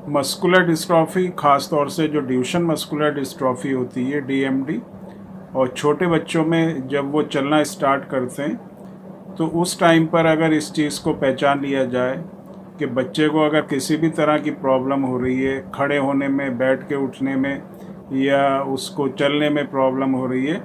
Muscular dystrophy, ख़ास तौर से जो ड्यूशेन मस्कुलर डिस्ट्रॉफी होती है डीएमडी, और छोटे बच्चों में जब वो चलना स्टार्ट करते हैं तो उस टाइम पर अगर इस चीज़ को पहचान लिया जाए कि बच्चे को अगर किसी भी तरह की प्रॉब्लम हो रही है, खड़े होने में, बैठ के उठने में, या उसको चलने में प्रॉब्लम हो रही है,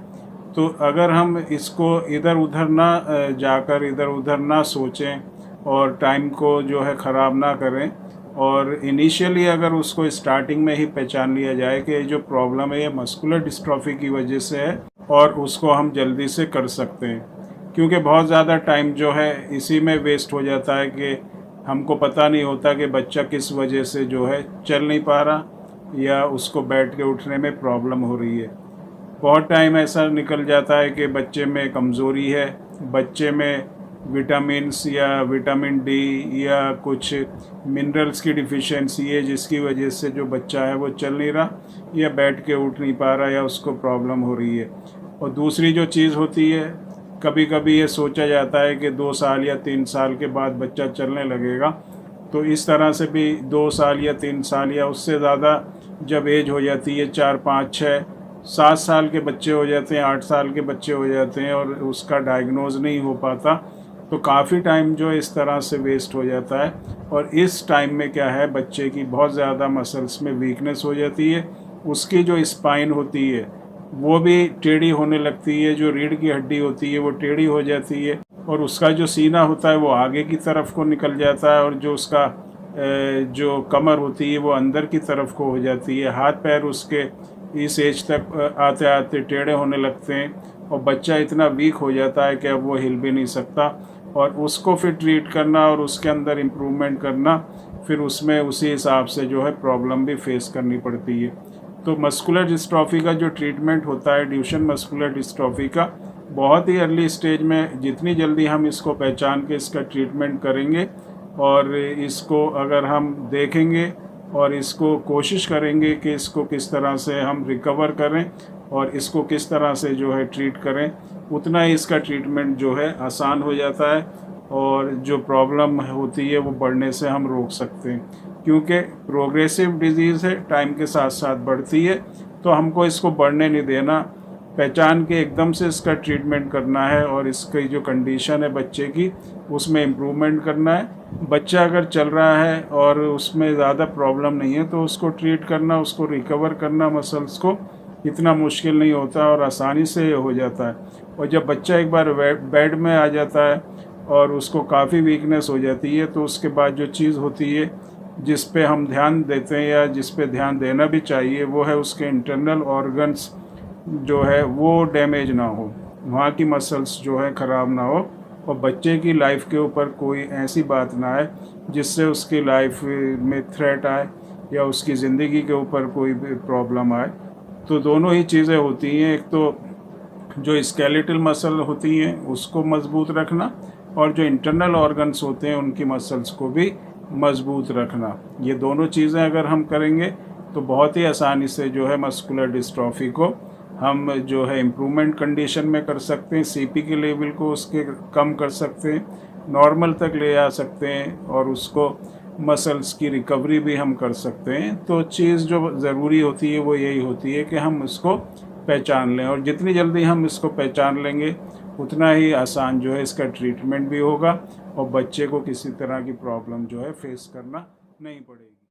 तो अगर हम इसको इधर उधर ना जाकर इधर उधर ना सोचें और टाइम को जो है ख़राब ना करें, और इनिशियली अगर उसको स्टार्टिंग में ही पहचान लिया जाए कि जो प्रॉब्लम है ये मस्कुलर डिस्ट्रॉफी की वजह से है, और उसको हम जल्दी से कर सकते हैं। क्योंकि बहुत ज़्यादा टाइम जो है इसी में वेस्ट हो जाता है कि हमको पता नहीं होता कि बच्चा किस वजह से जो है चल नहीं पा रहा या उसको बैठ के उठने में प्रॉब्लम हो रही है। बहुत टाइम ऐसा निकल जाता है कि बच्चे में कमज़ोरी है, बच्चे में विटामिन्स या विटामिन डी या कुछ मिनरल्स की डिफिशिएंसी है, जिसकी वजह से जो बच्चा है वो चल नहीं रहा या बैठ के उठ नहीं पा रहा या उसको प्रॉब्लम हो रही है। और दूसरी जो चीज़ होती है, कभी कभी ये सोचा जाता है कि 2 साल या 3 साल के बाद बच्चा चलने लगेगा, तो इस तरह से भी 2 साल या 3 साल या उससे ज़्यादा जब एज हो जाती है, 4, 5, 6, 7 साल के बच्चे हो जाते हैं, 8 साल के बच्चे हो जाते हैं और उसका डायग्नोज नहीं हो पाता, तो काफ़ी टाइम जो इस तरह से वेस्ट हो जाता है। और इस टाइम में क्या है, बच्चे की बहुत ज़्यादा मसल्स में वीकनेस हो जाती है, उसकी जो स्पाइन होती है वो भी टेढ़ी होने लगती है, जो रीढ़ की हड्डी होती है वो टेढ़ी हो जाती है, और उसका जो सीना होता है वो आगे की तरफ को निकल जाता है, और जो उसका जो कमर होती है वो अंदर की तरफ को हो जाती है। हाथ पैर उसके इस एज तक आते आते टेढ़े होने लगते हैं और बच्चा इतना वीक हो जाता है कि अब वो हिल भी नहीं सकता, और उसको फिर ट्रीट करना और उसके अंदर इम्प्रूवमेंट करना, फिर उसमें उसी हिसाब से जो है प्रॉब्लम भी फेस करनी पड़ती है। तो मस्कुलर डिस्ट्रॉफी का जो ट्रीटमेंट होता है, ड्यूशेन मस्कुलर डिस्ट्रॉफी का, बहुत ही अर्ली स्टेज में जितनी जल्दी हम इसको पहचान के इसका ट्रीटमेंट करेंगे और इसको अगर हम देखेंगे और इसको कोशिश करेंगे कि इसको किस तरह से हम रिकवर करें और इसको किस तरह से जो है ट्रीट करें, उतना ही इसका ट्रीटमेंट जो है आसान हो जाता है और जो प्रॉब्लम होती है वो बढ़ने से हम रोक सकते हैं। क्योंकि प्रोग्रेसिव डिजीज़ है, टाइम के साथ साथ बढ़ती है, तो हमको इसको बढ़ने नहीं देना, पहचान के एकदम से इसका ट्रीटमेंट करना है और इसकी जो कंडीशन है बच्चे की उसमें इम्प्रूवमेंट करना है। बच्चा अगर चल रहा है और उसमें ज़्यादा प्रॉब्लम नहीं है तो उसको ट्रीट करना, उसको रिकवर करना मसल्स को इतना मुश्किल नहीं होता और आसानी से हो जाता है। और जब बच्चा एक बार बेड में आ जाता है और उसको काफ़ी वीकनेस हो जाती है, तो उसके बाद जो चीज़ होती है जिस पे हम ध्यान देते हैं या जिस पे ध्यान देना भी चाहिए, वो है उसके इंटरनल ऑर्गन्स जो है वो डैमेज ना हो, वहाँ की मसल्स जो है ख़राब ना हो, और बच्चे की लाइफ के ऊपर कोई ऐसी बात ना आए जिससे उसकी लाइफ में थ्रेट आए या उसकी ज़िंदगी के ऊपर कोई प्रॉब्लम आए। तो दोनों ही चीज़ें होती हैं, एक तो जो स्केलेटल मसल होती हैं उसको मजबूत रखना और जो इंटरनल ऑर्गन्स होते हैं उनकी मसल्स को भी मजबूत रखना। ये दोनों चीज़ें अगर हम करेंगे तो बहुत ही आसानी से जो है मस्कुलर डिस्ट्रॉफी को हम जो है इम्प्रूवमेंट कंडीशन में कर सकते हैं, सीपी के लेवल को उसके कम कर सकते हैं, नॉर्मल तक ले आ सकते हैं और उसको मसल्स की रिकवरी भी हम कर सकते हैं। तो चीज़ जो ज़रूरी होती है वो यही होती है कि हम इसको पहचान लें, और जितनी जल्दी हम इसको पहचान लेंगे उतना ही आसान जो है इसका ट्रीटमेंट भी होगा और बच्चे को किसी तरह की प्रॉब्लम जो है फेस करना नहीं पड़ेगी।